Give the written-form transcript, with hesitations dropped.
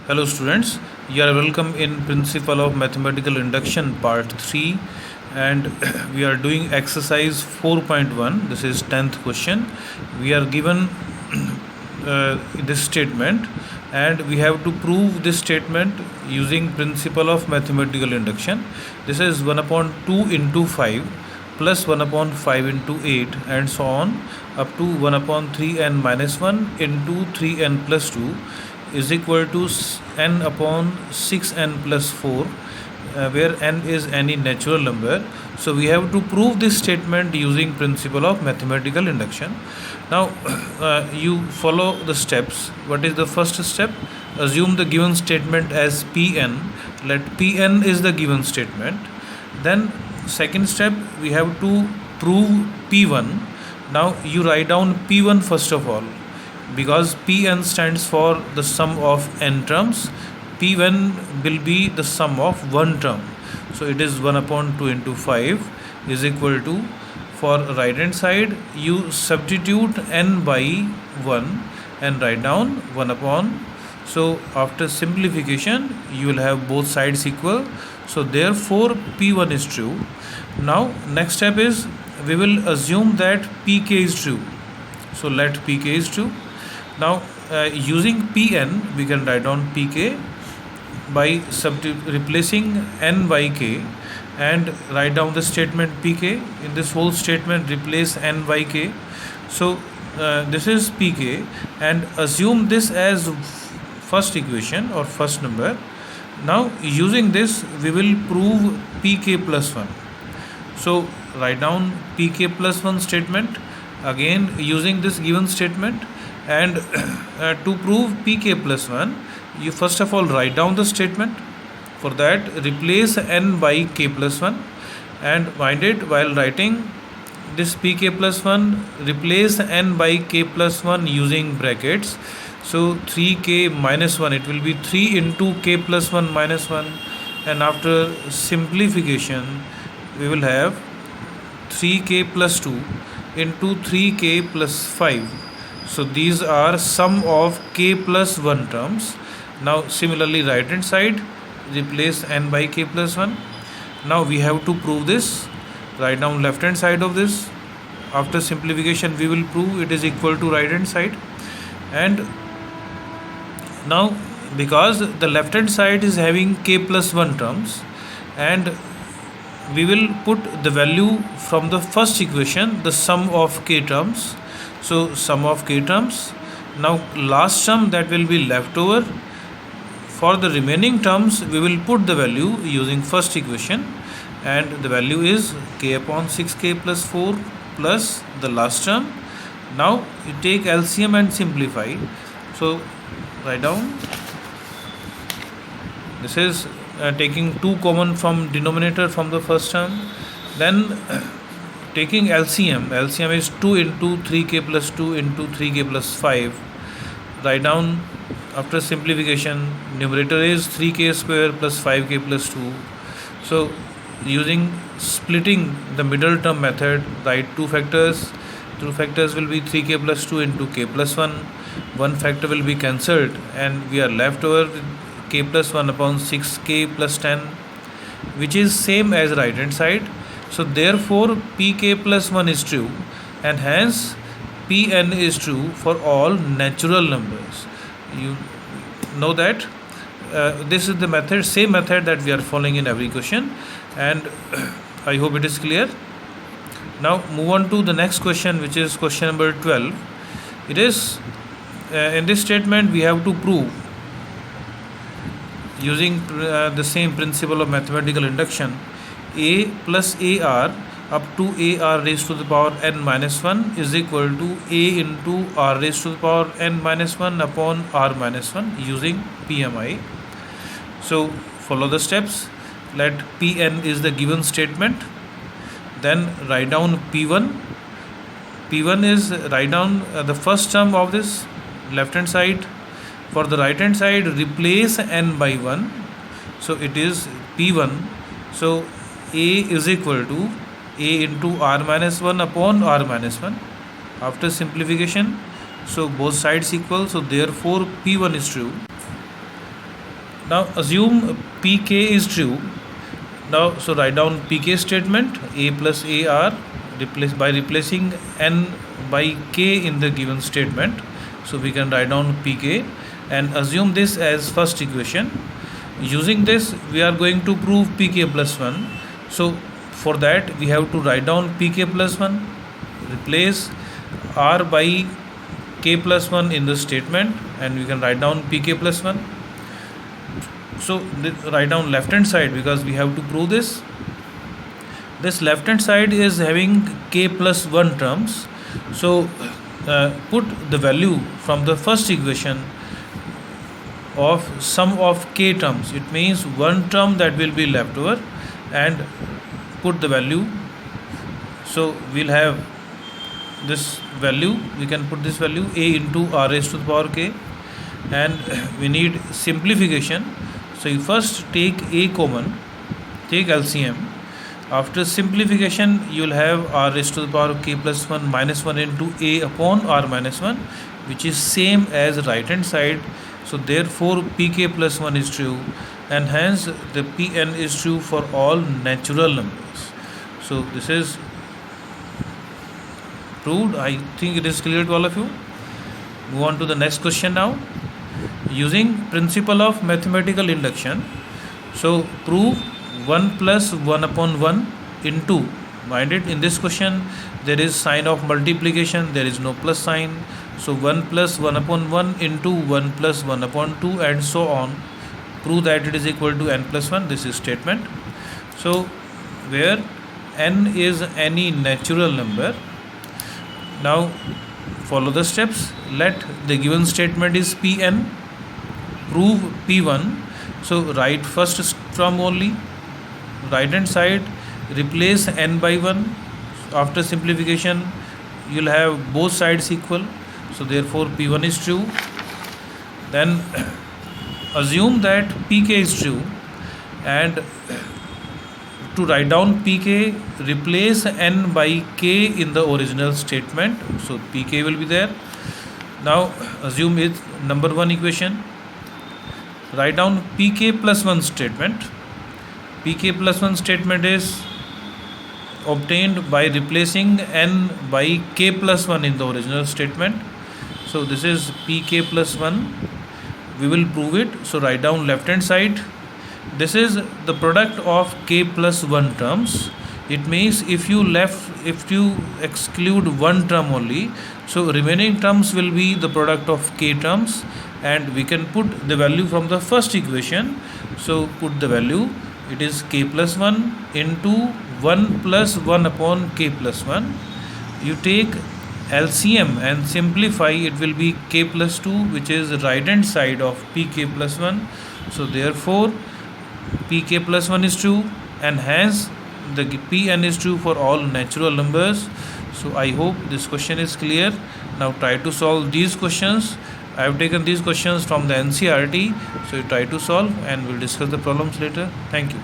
Hello students, you are welcome in Principle of Mathematical Induction Part 3 and we are doing exercise 4.1. This is 10th question. We are given this statement and we have to prove this statement using Principle of Mathematical Induction. This is 1 upon 2 into 5 plus 1 upon 5 into 8 and so on up to 1 upon 3n minus 1 into 3n plus 2 is equal to n upon 6n plus 4 where n is any natural number. So we have to prove this statement using principle of mathematical induction. Now you follow the steps. What is the first step? Assume the given statement as Pn. Let Pn is the given statement. Then second step, we have to prove P1. Now you write down P1 first of all, because Pn stands for the sum of n terms. P1 will be the sum of one term. So it is 1 upon 2 into 5 is equal to, for right hand side you substitute n by 1 and write down 1 upon. So after simplification you will have both sides equal. So therefore P1 is true. Now next step is we will assume that Pk is true. So let Pk is true. Now using Pn we can write down Pk by replacing n by k and write down the statement Pk. In this whole statement replace n by k. So this is Pk and assume this as first equation or first number. Now using this we will prove Pk plus 1. So write down Pk plus 1 statement again using this given statement. And to prove Pk plus 1, you first of all write down the statement. For that replace n by k plus 1 and mind it, while writing this Pk plus 1 replace n by k plus 1 using brackets. So 3k minus 1, it will be 3 into k plus 1 minus 1, and after simplification we will have 3k plus 2 into 3k plus 5. So these are sum of k plus 1 terms. Now similarly right hand side replace n by k plus 1. Now we have to prove this. Write down left hand side of this. After simplification we will prove it is equal to right hand side. And now because the left hand side is having k plus 1 terms, and we will put the value from the first equation, the sum of k terms. So sum of k terms. Now last term that will be left over. For the remaining terms we will put the value using first equation, and the value is k upon 6k plus 4 plus the last term. Now you take LCM and simplify. So write down, this is taking 2 common from denominator from the first term. Then taking LCM is 2 into 3k plus 2 into 3k plus 5. Write down after simplification, numerator is 3k square plus 5k plus 2. So using splitting the middle term method, write 2 factors. 2 factors will be 3k plus 2 into k plus 1. One factor will be cancelled and we are left over with k plus 1 upon 6k plus 10, which is same as right hand side. So therefore Pk plus 1 is true, and hence Pn is true for all natural numbers. You know that this is the method, same method that we are following in every question, and I hope it is clear. Now move on to the next question, which is question number 12. It is in this statement we have to prove using the same principle of mathematical induction, a plus ar up to ar raised to the power n minus 1 is equal to a into r raised to the power n minus 1 upon r minus 1 using PMI. So follow the steps. Let Pn is the given statement. Then write down P1. P1 is write down the first term of this left hand side. For the right hand side replace n by 1. So it is P1. So a is equal to a into r minus 1 upon r minus 1. After simplification, so both sides equal. So therefore P1 is true. Now assume pk is true. Now so write down pk statement, a plus a are replacing n by k in the given statement. So we can write down pk and assume this as first equation. Using this we are going to prove pk plus 1. So for that we have to write down pk plus 1, replace r by k plus 1 in the statement, and we can write down pk plus 1. So write down left hand side because we have to prove this. This left hand side is having k plus 1 terms. So put the value from the first equation of sum of k terms. It means one term that will be left over, and put the value. So we'll have this value, we can put this value a into r raised to the power k, and we need simplification. So you first take a common, take LCM. After simplification you will have r raised to the power k plus 1 minus 1 into a upon r minus 1, which is same as right hand side. So therefore pk plus 1 is true, and hence the pn is true for all natural numbers. So this is proved. I think it is clear to all of you. Move on to the next question now. Using principle of mathematical induction, so prove 1 plus 1 upon 1 into, mind it, in this question there is sign of multiplication, there is no plus sign. So 1 plus 1 upon 1 into 1 plus 1 upon 2 and so on. Prove that it is equal to n plus 1. This is statement. So where n is any natural number. Now follow the steps. Let the given statement is pn. Prove p1. So write first from only. Right hand side replace n by 1. After simplification you will have both sides equal. So therefore p1 is true. Then assume that pk is true, and to write down pk, replace n by k in the original statement. So pk will be there. Now assume it's number 1 equation. Write down pk plus 1 statement. Pk plus 1 statement is obtained by replacing n by k plus 1 in the original statement. So this is pk plus 1. We will prove it. So write down left hand side. This is the product of k plus 1 terms. It means if you exclude one term only, so remaining terms will be the product of k terms, and we can put the value from the first equation. So put the value, it is k plus 1 into 1 plus 1 upon k plus 1. You take LCM and simplify, it will be k plus 2, which is right hand side of pk plus 1. So therefore pk plus 1 is true, and hence the pn is true for all natural numbers. So I hope this question is clear. Now try to solve these questions. I have taken these questions from the NCERT, so you try to solve and we'll discuss the problems later. Thank you.